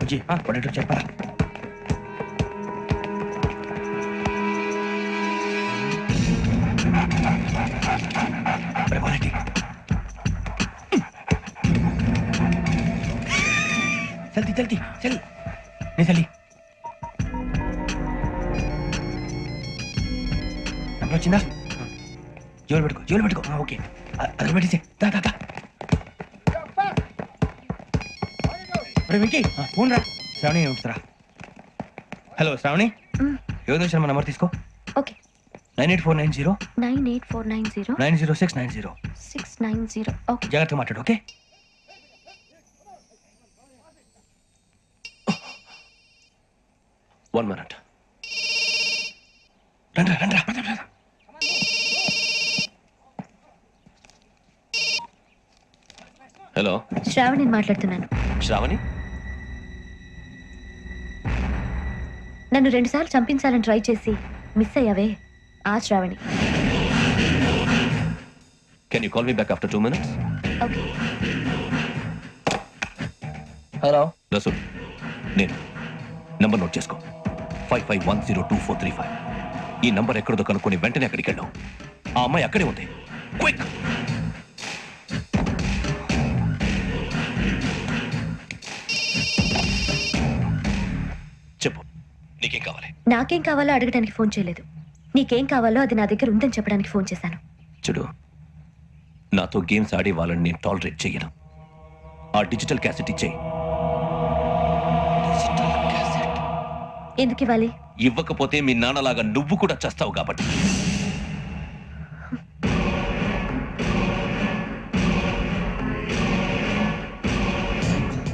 బుజ్జి పడేటో చెప్పరా. जल्दी जल्दी चल नहीं चली नंबर వచ్చిందా జోలు పెట్టుకో ఓకే అది పెట్టేసి దా దా దా అరే వెంకీ ఫోన్ రా శ్రావణి ఉంచుతారా. హలో శ్రావణి యోగేంద్ర శర్మ నంబర్ తీసుకో. ఓకే 98490 98490 90690 690 ఓకే జాగ్రత్తగా మాట్లాడు ఓకే. One minute. రండ్రా హలో శ్రావణి మాట్లాడుతున్నాను. శ్రావణి, నన్ను 2 సార్లు చంపించాలని ట్రై చేసి మిస్ అయ్యావే ఆ Shravani. can you call me back after 2 minutes? Okay hello Rasool, నేను నంబర్ నోట్ చేసుకో. 55102435. ఈ నంబర్ ఎక్కడదో కనుక్కొని వెంటనే అక్కడికి వెళ్ళాం. ఆ అమ్మాయి అక్కడే ఉంది. క్విక్. చెప్పు, నీకేం కావాలి? నాకేం కావాలో అడగడానికి ఫోన్ చేయలేదు. నీకేం కావాలో అది నా దగ్గర ఉందని చెప్పడానికి ఫోన్ చేశాను. చూడు, నాతో గేమ్స్ ఆడే వాళ్ళని నేను టాలరేట్ చెయ్యను. ఆ డిజిటల్ క్యాసెట్ ఇచ్చేయి. ఎందుకు ఇవ్వాలి? ఇవ్వకపోతే మీ నాన్నలాగా నువ్వు కూడా చేస్తావు కాబట్టి.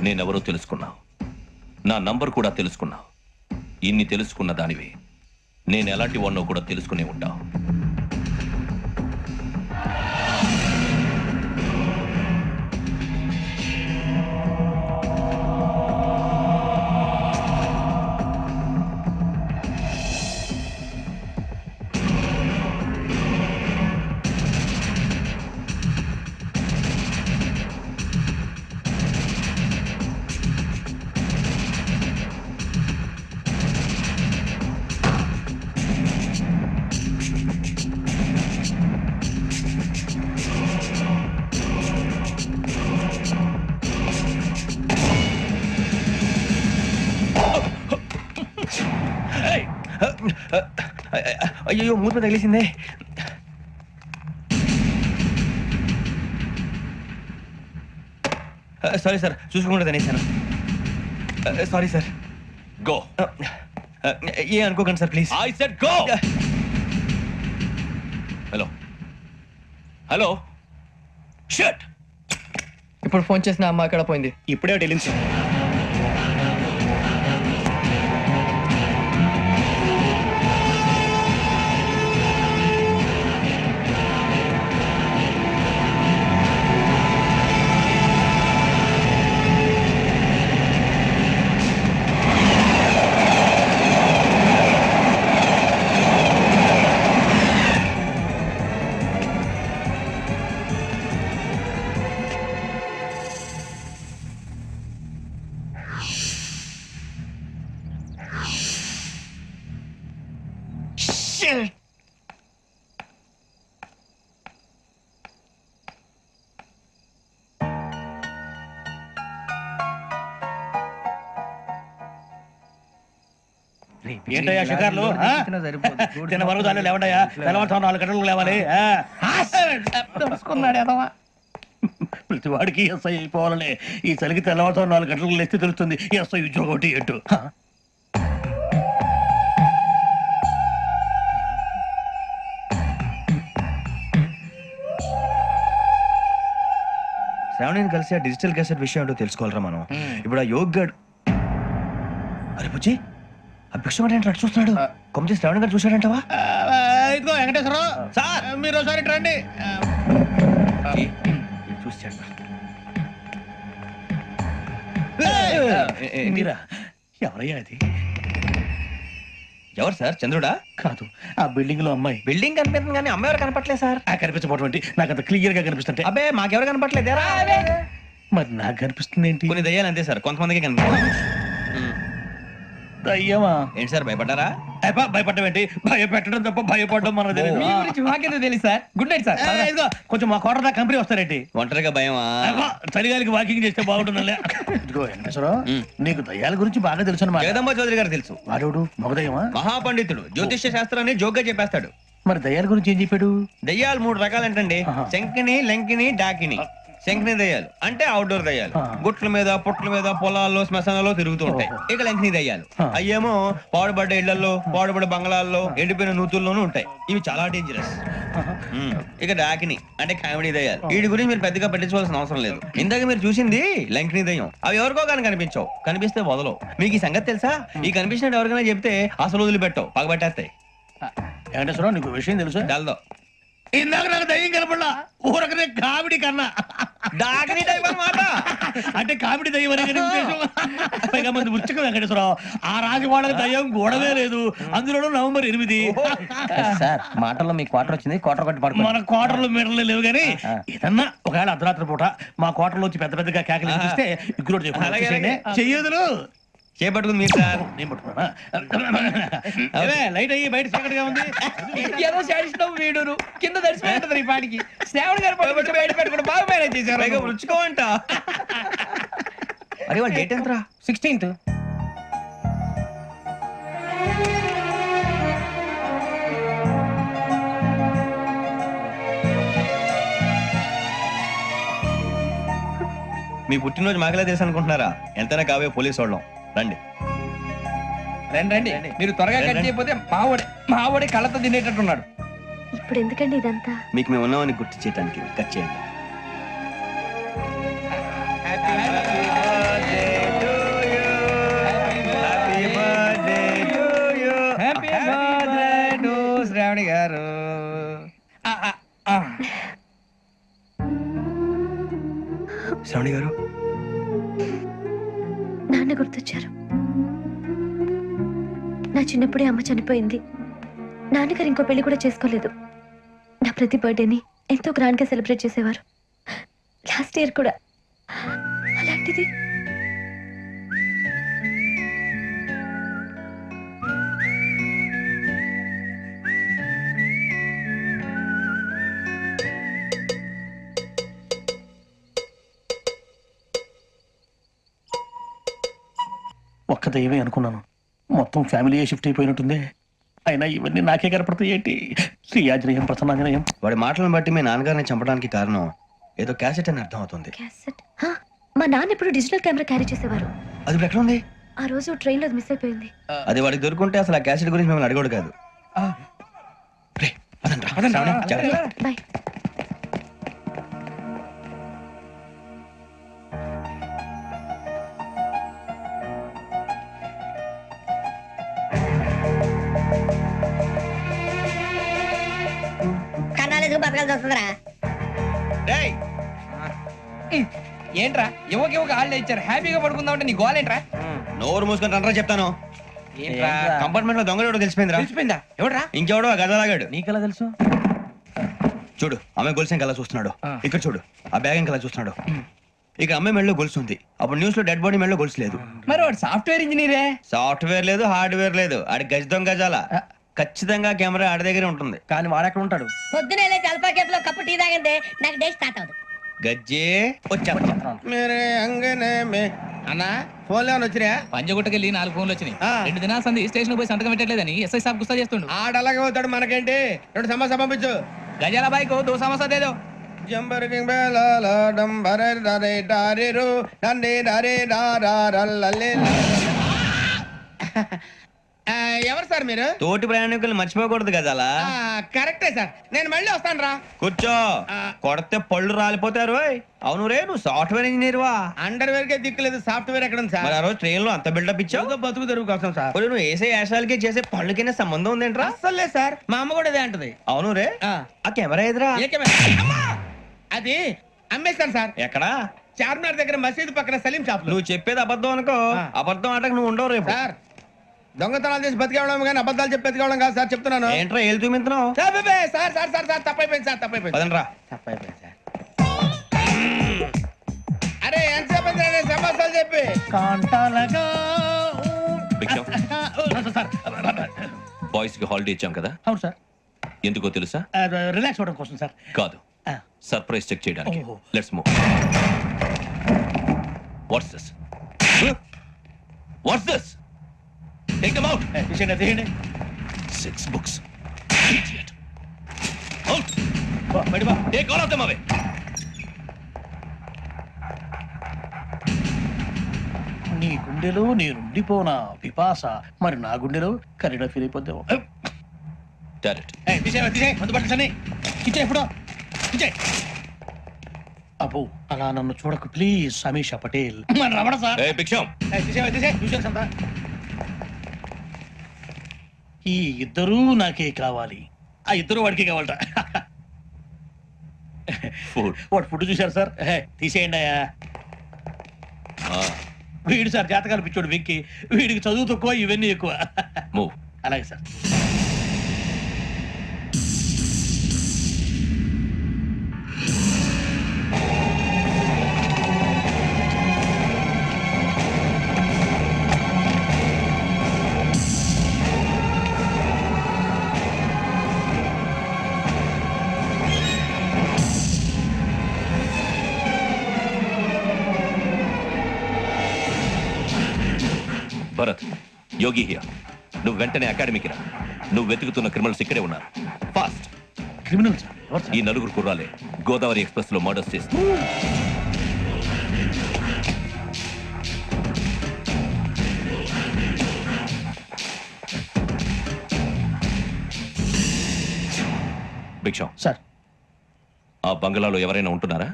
నేనెవరో తెలుసుకున్నావు, నా నంబర్ కూడా తెలుసుకున్నావు. ఇన్ని తెలుసుకున్న దానివి నేను ఎలాంటి వాడినో కూడా తెలుసుకునే ఉంటావు. అయ్యో మూత మీద తగిలేసిందే. సారీ సార్, చూసుకోకుండా తినేసాను. Sorry sir. గో. ఏ అనుకోకండి sir please. I said go. Hello hello shut. ఇప్పుడు ఫోన్ చేసిన అమ్మ ఎక్కడ పోయింది? ఇప్పుడే వెళ్ళింది సార్. ఏంటయ్యా షికార్లు? తిన్న వరకు దాన్ని లేవండయా. తెల్లవారుతాం 4 గంటలకు లేవాలి. ప్రతి వాడికి ఎస్ఐ అయిపోవాలని ఈ చలికి తెల్లవారుతాం 4 గంటలకు లేస్తే తెలుస్తుంది ఎస్ఐ ఉద్యోగం ఒకటి ఎటు. శ్రావణిని కలిసి ఆ డిజిటల్ క్యాసెట్ విషయం ఏంటో తెలుసుకోవాలరా మనం. ఇప్పుడు ఆ యోగ్ గడ్. అరే బుజ్జి, ఆ భిక్షం ఏంటో అటు చూస్తున్నాడు. కొమ్మ శ్రావణి గారు చూశాడంటవా? ఇదిగో వెంకటేశ్వరరావు సార్, మీరు ఒకసారి రండి. చూశాడు. ఎవరయ్యా అది? ఎవరు సార్? చంద్రుడా? కాదు, ఆ బిల్డింగ్ లో అమ్మాయి. బిల్డింగ్ కనిపిస్తుంది కానీ అమ్మాయి ఎవరు కనపట్లేదు సార్. కనిపించబోటువంటి నాకు అంత క్లియర్ గా కనిపిస్తుంటే. అబ్బే మాకెవరు కనపట్లేదు. మరి నాకు కనిపిస్తుంది ఏంటి? కొన్ని దయ్యాలు అంతే సార్, కొంతమందికి కనిపిస్తుంది. దయ్యమా ఏంటి సార్ భయపడ్డారా? భయపడడం ఏంటి? భయపెట్టడం తప్ప భయపడడం మనకు తెలియదు. మీ గురించి మాకేదో తెలుసు సార్. Good night sir. ఇదిగో కొంచెం మా కోట దాకా కంపెనీ వస్తారేంటి? ఒంటరిగా భయమా? చలిగాలికి వాకింగ్ చేస్తే బాగుంటుందిలే. ఇదిగో వెంకటేశ్వరరావు, నీకు దయ్యాల గురించి బాగా తెలుసు అన్నమాట. జగదంబ చౌదరి గారు తెలుసు. వాడు మగదయ్యమా? మహాపండితుడు, జ్యోతిష్య శాస్త్రాన్ని జోగ్గా చెప్పేస్తాడు. మరి దయ్యాల గురించి ఏం చెప్పాడు? దయ్యాలు 3 రకాలంటండి. ఆహా. శంకిని, లంకిని, డాకిని. శంకిని దయ్యాలు అంటే అవుట్డోర్ దయ్యాలు, ఆ. గుట్ల మీద పుట్ల మీద పొలాల్లో శ్మశానాల్లో తిరుగుతూ ఉంటాయి. ఓహో. ఇక లంకిని దయ్యాలు ఆ. అయ్యేమో పాడుబడ్డ ఇళ్లలో, పాడుబడ్డ బంగ్లాల్లో, ఎండిపోయిన నూతుల్లోనూ ఉంటాయి. ఇవి చాలా డేంజరస్. ఇక డాకిని అంటే కామెడీ దయ్యాలు. వీటి గురించి మీరు పెద్దగా పట్టించుకోవాల్సిన అవసరం లేదు. ఇందాక మీరు చూసింది లంకిని దయ్యం. అవి ఎవరికో కానీ కనిపించవు, కనిపిస్తే వదలవు. మీకు ఈ సంగతి తెలుసా? ఈ కనిపించినట్టు ఎవరికైనా చెప్తే అసలు వదిలిపెట్టవు, పగబట్టేస్తాయి. వెంకటేశ్వరరావు, నీకు విషయం తెలుసు? డల్దో ఇందాక నాకు దయ్యం కనపడలా, ఊరకనే కామెడీ కన్నా. డాకిని టైప్ అన్నమాట. అంటే కామెడీ దయ్యం అనే కదా ఉద్దేశం. పైగా మంది ఉచ్చక వెంకటేశ్వరరావు, ఆ రాజు వాళ్ళకి దయ్యం గొడవే లేదు. అందులోనూ నవంబర్ 8. సార్ మాటల్లో మీ క్వార్టర్ వచ్చింది. క్వార్టర్ కొట్టి పడుకో. మన కోటర్లు మీటర్లు లేవు కానీ ఏదన్నా ఒకవేళ అర్ధరాత్రి పూట మా కోటర్లో వచ్చి పెద్ద పెద్దగా కేకలు ఇస్తే ఇగ్గురు అలాగే, చెప్పండి. చెయ్యదులు చేపట్టుకుంది మీరు సార్. నేను పట్టుకున్నా. అవే లైట్ అయ్యి బయట చీకటిగా ఉంది. ఏదో శాడిస్తున్నావు వీడును. కింద దర్శనం ఈ పాటికి శ్రావణ్ గారు పట్టుకొచ్చి బయట పెట్టుకుంటే బాగా మేనేజ్ చేశారు. పైగా రుచుకోవంట. అరే వాళ్ళ డేట్ ఎంతరా? 16th. మీ పుట్టినరోజు మాకలే తెలుసు అనుకుంటున్నారా? ఎంతైనా కావే పోలీసు వాళ్ళం. రండి రండి రండి. మీరు త్వరగా కట్ చేయకపోతే మావడి కళ్ళతో తినేటట్టున్నాడు. ఇప్పుడు ఎందుకండి ఇదంతా? మీకు మేము ఉన్నామని గుర్తు చేయడానికి కట్ చేయండి. హ్యాపీ బర్త్డే టు శ్రావణి గారు. శ్రావణి గారు, నాన్న గుర్తొచ్చారు. నా చిన్నప్పుడే అమ్మ చనిపోయింది. నాన్నగారు ఇంకో పెళ్లి కూడా చేసుకోలేదు. నా ప్రతి బర్త్డేని ఎంతో గ్రాండ్ గా సెలబ్రేట్ చేసేవారు. లాస్ట్ ఇయర్ కూడా. అలాంటిది ఒక్క దయ్యమే అనుకున్నాను, మొత్తం ఫ్యామిలీ షిఫ్ట్ అయిపోయినట్టుంది. అయినా ఇవన్నీ నాకే కనపడతాయి ఏంటి? శ్రీ ఆంజనేయం ప్రసన్నాంజనేయం. వాడి మాటలను బట్టి మీ నాన్నగారిని చంపడానికి కారణం ఏదో క్యాసెట్ అని అర్థం అవుతుంది. క్యాసెట్. హా, మా నాన్న ఎప్పుడు డిజిటల్ కెమెరా క్యారీ చేసేవారు. అది ఇప్పుడు ఎక్కడ ఉంది? ఆ రోజు ట్రైన్ లో మిస్ అయిపోయింది. అది వాడికి దొరుకుంటే అసలు ఆ క్యాసెట్ గురించి మిమ్మల్ని అడగడు కాదు. రే, పదండ్రా. శ్రావణి, జాగ్రత్త. బాయ్. కన్నాలేసుకు బతకాల్సి వస్తుందిరా. రేయ్, ఏంట్రా యువక హాలిడే ఇచ్చారు, హ్యాపీగా పడుకుందాం అంటే నీ గోల్ ఏంట్రా? నోరు మూసుకొని రండ్రా చెప్తాను. ఏంట్రా కంపార్ట్మెంట్ లో దొంగడు తెలిసిపోయిందిరా. తెలిసిపోయిందా? ఎవడ్రా? ఇంకెవడో ఆ గదలాగాడు. నీకెలా తెలుసు? చూడు, ఆమె గొలుసు ఇంకలా చూస్తున్నాడు. ఇక్కడ చూడు, ఆ బ్యాగ్ ఇంకలా చూస్తున్నాడు. ఇక అమ్మాయి మెడలో గొలుసు ఉంది. అప్పుడు న్యూస్ లో డెడ్ బాడీ మెడలో గొలుసు లేదు. మరి వాడు సాఫ్ట్వేర్ ఇంజనీరే. సాఫ్ట్వేర్ లేదు, హార్డ్వేర్ లేదు. ఆడి గజ దొంగ గజాల. ఖచ్చితంగా కెమెరా ఆడి దగ్గరే ఉంటుంది. కానీ వాడెక్కడ ఉంటాడు? పొద్దునే లేచి అల్ఫా కేఫ్ లో కప్పు టీ తాగిందే నాకు డే స్టార్ట్ అవుతుంది. గజ్జే వచ్చా. మేరే అంగనే మే అన్నా ఫోన్లో వచ్చినా? పంజగుట్టకెళ్ళి 4 ఫోన్లు వచ్చినాయి. 2 దినాల సంది స్టేషన్ పోయి సంతకం పెట్టలేదని ఎస్ఐ సాబ్ గుస్తా చేస్తుండు. ఆడలాగే పోతాడు, మనకేంటి? 2 సమస్య పంపించు. గజాల బైక్ 2 సమస్య దేదో. జంబరకింగ్ బేలాల డంబరే డరే డారిరు డండే డరే డారల్లలే. ఎవరు సార్ మీరు? తోటి ప్రయాణికులు మర్చిపోకూడదు గజాల. కరెక్టే సార్, నేను మళ్ళీ వస్తాను రా. కూర్చో, కొడితే పళ్ళు రాలిపోతారు. అవును రే, నువ్వు సాఫ్ట్వేర్ ఇంజనీర్ వా? అండర్వేర్ కే దిక్కులేదు, సాఫ్ట్వేర్ ఎక్కడ ఉంది సార్? మరి ఆ రోజు ట్రైన్ లో అంత బిల్డప్ ఇచ్చావు. బతుకు తెరుగు కోసం సార్. ఒరేయ్, నువ్వు వేసే యాశాలకి చేసే పళ్ళకైనా సంబంధం ఉందేంట్రా? అస్సలు లేదు సార్, మా అమ్మ కూడా అదే అంటది. అవును రే, ఆ. ఆ కెమెరా ఎదురా అమ్మా! అది అమ్మేస్తాను సార్. ఎక్కడా? చార్మినార్ దగ్గర మసీదు పక్కన సలీం షాప్ లో. నువ్వు చెప్పేది అబద్ధం అనుకో. ఆ. అబద్ధం ఆటకు నువ్వు ఉండవు రేపు. సార్, దొంగతనాలు చేసి బతికేవడం కానీ అబద్ధాలు చెప్పి బతికేవడం కాదు సార్, చెప్తున్నాను. ఏంట్రా ఏళ్ళు చూపించినావు? Sir sir sir sir sir తప్పైపోయింది సార్, తప్పైపోయింది. పదండ్రా. తప్పైపోయింది సార్. అరే ఎంతసేపు సమస్యలు చెప్పి కాంటాలగా బాయ్స్ కి హాలిడే ఇచ్చాం కదా, అవును సార్. ఎందుకో తెలుసా? రిలాక్స్ అవ్వడం కోసం సార్. కాదు, ఆ, సర్ప్రైజ్ చెక్ చేయడానికి. ఓహో. Let's move. What's this? What's this? Take them out. తీసేయండి, తీయండి. 6 books. Idiot. Out. బయట బా. Take all of them away. నీ గుండెలో నేనుండిపోనా పిపాస, మరి నా గుండెలో కరీడా ఫీల్ అయిపోద్దాం. Direct. తీసే మందు పట్టని ఇచ్చే ఇప్పుడు ఇచ్చే. అబ్బో అలా నన్ను చూడకు ప్లీజ్. సమీషా పటేల్ మన Ramana sir. Hey, Big Sham. చూసాను అంతా. ఈ ఇద్దరూ నాకే కావాలి, ఆ ఇద్దరు వాడికే కావాలట. Food. వాడు ఫుడ్ చూశారు సార్. తీసేయండి అయ్యా. Ah, వీడు సార్ జాతకాలు పిచ్చోడు వెక్కి, వీడికి చదువు తక్కువ ఇవన్నీ ఎక్కువ. move. అలాగే సార్. Bharat, Yogi here. నువ్వు వెంటనే అకాడమీకి రా. నువ్వు వెతుకుతున్న క్రిమినల్స్ ఇక్కడే ఉన్నారు. ఫాస్ట్. Criminal sir. ఎవరు ఈ సార్? నలుగురు కుర్రాలే గోదావరి ఎక్స్ప్రెస్ లో మర్డర్స్ చేసి. భిక్షం, సార్ ఆ బంగ్లాలో ఎవరైనా ఉంటున్నారా?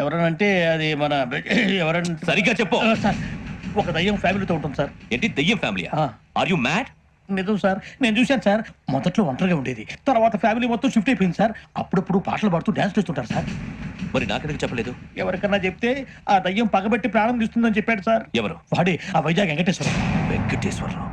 ఎవరనంటే అది మన ఎవరంటే సరిగ్గా చెప్పు. సార్ ఒక దయ్యం ఫ్యామిలీతో ఉంటుంది సార్. ఏంటి, దెయ్యం ఫ్యామిలీ? ఆ. Are you mad? నిజం సార్, నేను చూశాను సార్. మొదట్లో ఒంటరిగా ఉండేది, తర్వాత ఫ్యామిలీ మొత్తం షిఫ్ట్ అయిపోయింది సార్. అప్పుడప్పుడు పాటలు పాడుతూ డ్యాన్స్ చేస్తుంటారు సార్. మరి నాకెందుకు చెప్పలేదు? ఎవరికన్నా చెప్తే ఆ దయ్యం పగబెట్టి ప్రాణం తీస్తుందని చెప్పాడు సార్. ఎవరు? వాడే ఆ వైజాగ్ వెంకటేశ్వరం. వెంకటేశ్వరరావు.